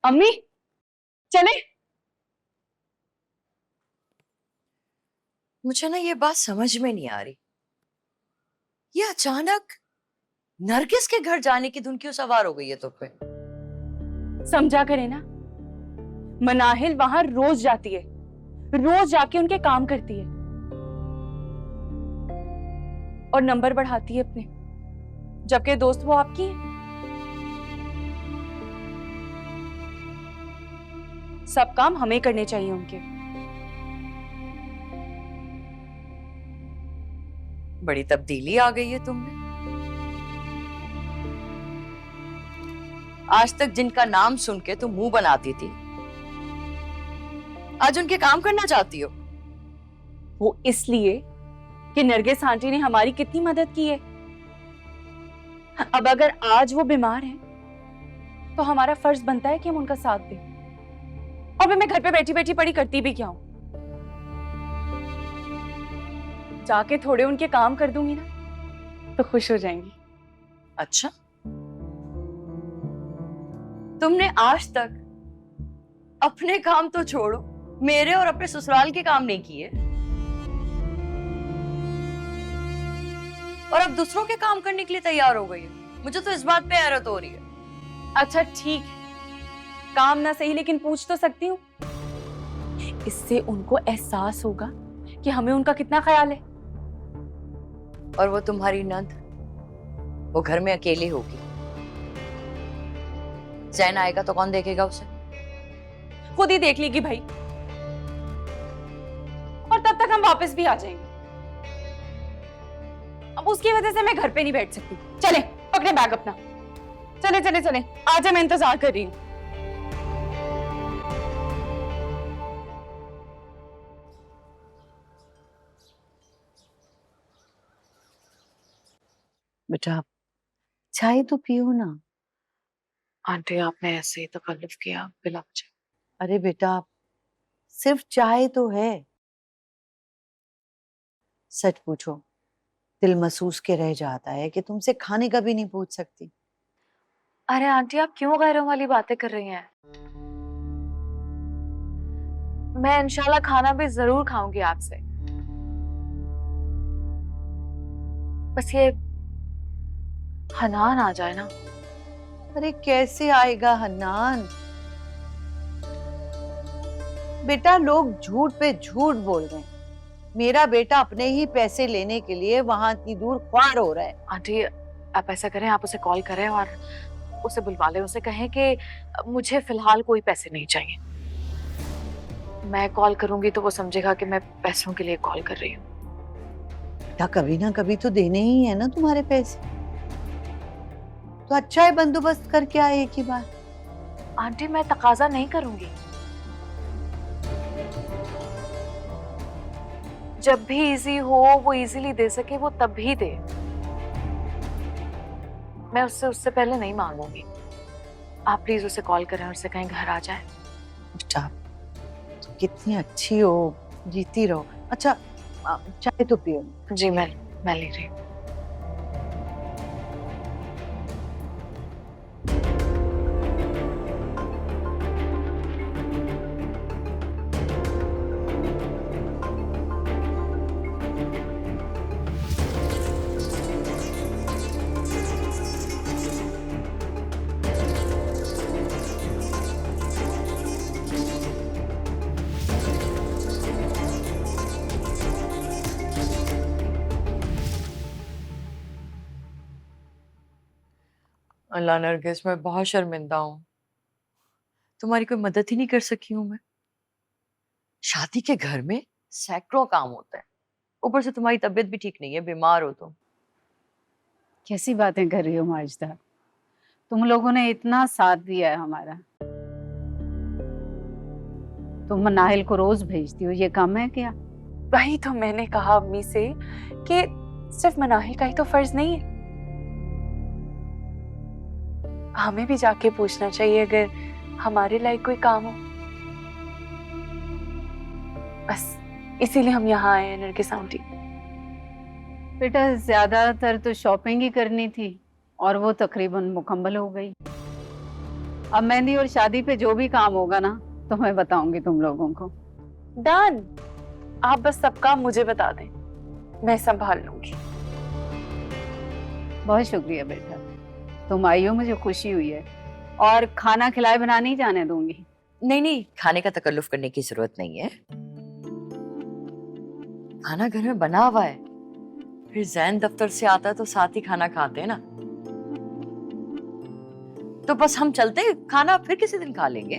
अम्मी चले। मुझे ना ये बात समझ में नहीं आ रही, ये अचानक नरगिस के घर जाने की धुन क्यों सवार हो गई है तुम पे? समझा करे ना, मनाहिल वहां रोज जाती है, रोज जाके उनके काम करती है और नंबर बढ़ाती है अपने, जबकि दोस्त वो आपकी है। सब काम हमें करने चाहिए उनके। बड़ी तब्दीली आ गई है तुम में। आज तक जिनका नाम सुन के तुम मुंह बनाती थी, आज उनके काम करना चाहती हो। वो इसलिए कि नरगिस आंटी ने हमारी कितनी मदद की है। अब अगर आज वो बीमार है तो हमारा फर्ज बनता है कि हम उनका साथ दें। और मैं घर पे बैठी बैठी पड़ी करती भी क्या हूं? जाके थोड़े उनके काम कर दूंगी ना तो खुश हो जाएंगी। अच्छा, तुमने आज तक अपने काम तो छोड़ो, मेरे और अपने ससुराल के काम नहीं किए, और अब दूसरों के काम करने के लिए तैयार हो गई है। मुझे तो इस बात पे हैरत हो रही है। अच्छा ठीक है, काम ना सही लेकिन पूछ तो सकती हूँ। इससे उनको एहसास होगा कि हमें उनका कितना ख्याल है। और वो तुम्हारी नंद, वो घर में अकेली होगी। जैन आएगा तो कौन देखेगा उसे? खुद ही देख लेगी भाई, और तब तक हम वापस भी आ जाएंगे। अब उसकी वजह से मैं घर पे नहीं बैठ सकती। चले पकड़े बैग अपना, चले चले चले, आजा, मैं इंतजार कर रही हूँ। बेटा चाय तो पियो ना। आंटी आपने ऐसे ही तकल्लुफ किया, पिला मुझे। अरे बेटा सिर्फ चाय तो है। सच पूछो, दिल महसूस के रह जाता है कि तुमसे खाने का भी नहीं पूछ सकती। अरे आंटी आप क्यों गैरों वाली बातें कर रही हैं? मैं इंशाल्लाह खाना भी जरूर खाऊंगी आपसे। बस ये हनान आ जाए ना। अरे कैसे आएगा हन्नान? बेटा लोग झूठ पे झूठ बोल रहे हैं। मेरा बेटा अपने ही पैसे लेने के लिए वहां इतनी दूर ख्वार हो रहा है। आंटी आप ऐसा करें, आप उसे कॉल करें और उसे बुलवा लें। उसे कहें कि मुझे फिलहाल कोई पैसे नहीं चाहिए। मैं कॉल करूंगी तो वो समझेगा कि मैं पैसों के लिए कॉल कर रही हूँ। बेटा कभी ना कभी तो देने ही है ना तुम्हारे पैसे। तो अच्छा है बंदोबस्त करके आए एक ही बार। आंटी मैं तकाजा नहीं करूंगी। जब भी इजी हो, वो इजीली दे सके, वो तब ही दे। मैं उससे पहले नहीं मांगूंगी। आप प्लीज उसे कॉल करें और उसे कहें घर आ जाए। बेटा तो कितनी अच्छी हो, जीती रहो। अच्छा चाय तो पियो। जी मैं ले रही हूँ। अल्लाह नरगिस, मैं बहुत शर्मिंदा हूँ। तुम्हारी कोई मदद ही नहीं कर सकी हूँ मैं। शादी के घर में सैकड़ों काम होता है, ऊपर से तुम्हारी तबीयत भी ठीक नहीं है, बीमार हो तुम। कैसी बातें कर रही हो माजिदा? तुम लोगों ने इतना साथ दिया है हमारा। तुम मनाहिल को रोज भेजती हो, ये कम है क्या? वही तो मैंने कहा अम्मी से कि सिर्फ मनाहिल का ही तो फर्ज नहीं है, हमें भी जाके पूछना चाहिए अगर हमारे लायक कोई काम हो। बस इसीलिए हम यहाँ आए हैं नरगिस आंटी। बेटा ज्यादातर तो शॉपिंग ही करनी थी और वो तकरीबन मुकम्मल हो गई। अब मेहंदी और शादी पे जो भी काम होगा ना तो मैं बताऊंगी तुम लोगों को। डन। आप बस सब काम मुझे बता दें, मैं संभाल लूंगी। बहुत शुक्रिया बेटा, तुम आई हो, मुझे खुशी हुई है। और खाना खिलाए बिना नहीं जाने दूंगी। नहीं नहीं, खाने का तकल्लुफ करने की जरूरत नहीं है। खाना घर में बना हुआ है, फिर जैन दफ्तर से आता है तो साथ ही खाना खाते हैं ना। तो बस हम चलते हैं, खाना फिर किसी दिन खा लेंगे।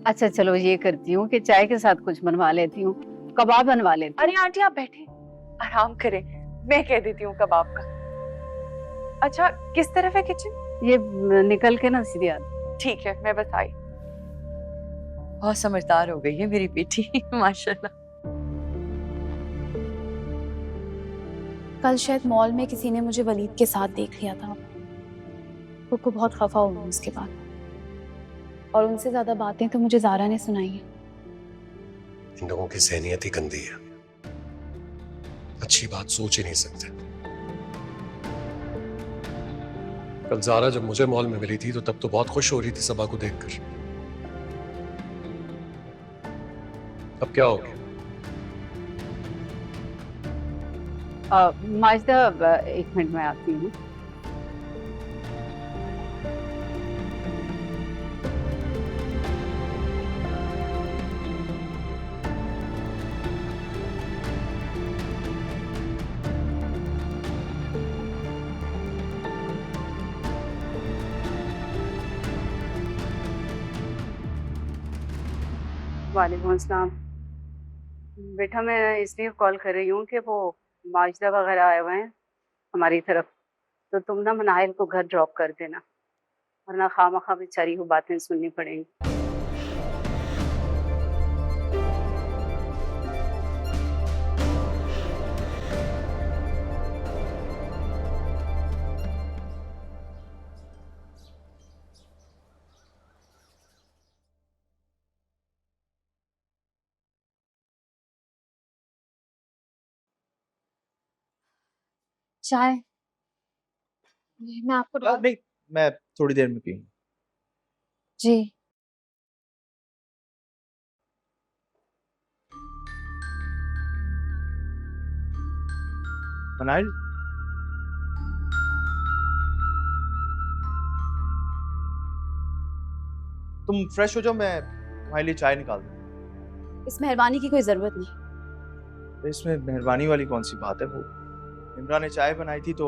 अच्छा चलो, ये करती हूँ कि चाय के साथ कुछ बनवा लेती हूँ, कबाब बनवा लेती अरे आंटी आप बैठे, आराम करें, मैं कह देती हूँ कबाब का। अच्छा किस तरफ है किचन? हूँ। ये निकल के ना सीधे आती। ठीक है, मैं बस आई। बहुत समझदार हो गई है मेरी बेटी माशाल्लाह। कल शायद मॉल में किसी ने मुझे वलीद के साथ देख लिया था। वो बहुत खफा हो गई उसके बाद, और उनसे ज्यादा बातें तो मुझे ज़ारा ने सुनाई है। इन लोगों की ज़हनियत ही गंदी है, अच्छी बात सोच ही नहीं सकते। कल ज़ारा जब मुझे मॉल में मिली थी तो तब तो बहुत खुश हो रही थी सबा को देखकर। अब क्या हो गया? माजिदा, एक मिनट में आती हूँ। वालेकुम अस्सलाम। बेटा मैं इसलिए कॉल कर रही हूँ कि वो माजिदा वगैरह आए हुए हैं हमारी तरफ, तो तुम ना मनाहिल को घर ड्रॉप कर देना, वरना खामखा बेचारी को बातें सुननी पड़ेंगी। चाय मैं आपको नहीं, मैं थोड़ी देर में पीऊंगा। जी। मनाइल, तुम फ्रेश हो जाओ, मैं तुम्हारे लिए चाय निकाल दूँ। इस मेहरबानी की कोई जरूरत नहीं। इसमें मेहरबानी वाली कौन सी बात है? वो इमरान ने चाय बनाई थी तो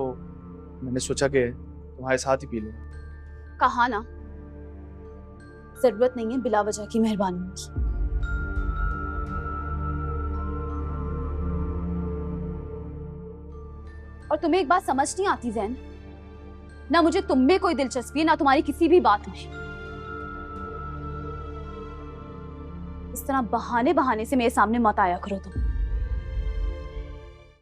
मैंने सोचा कि तुम्हारे साथ ही पी लूँ। कहा ना, जरूरत नहीं है बिला वजह की मेहरबानी की। और तुम्हें एक बात समझ नहीं आती जैन, ना मुझे तुम में कोई दिलचस्पी है ना तुम्हारी किसी भी बात में। इस तरह बहाने बहाने से मेरे सामने मत आया करो तुम।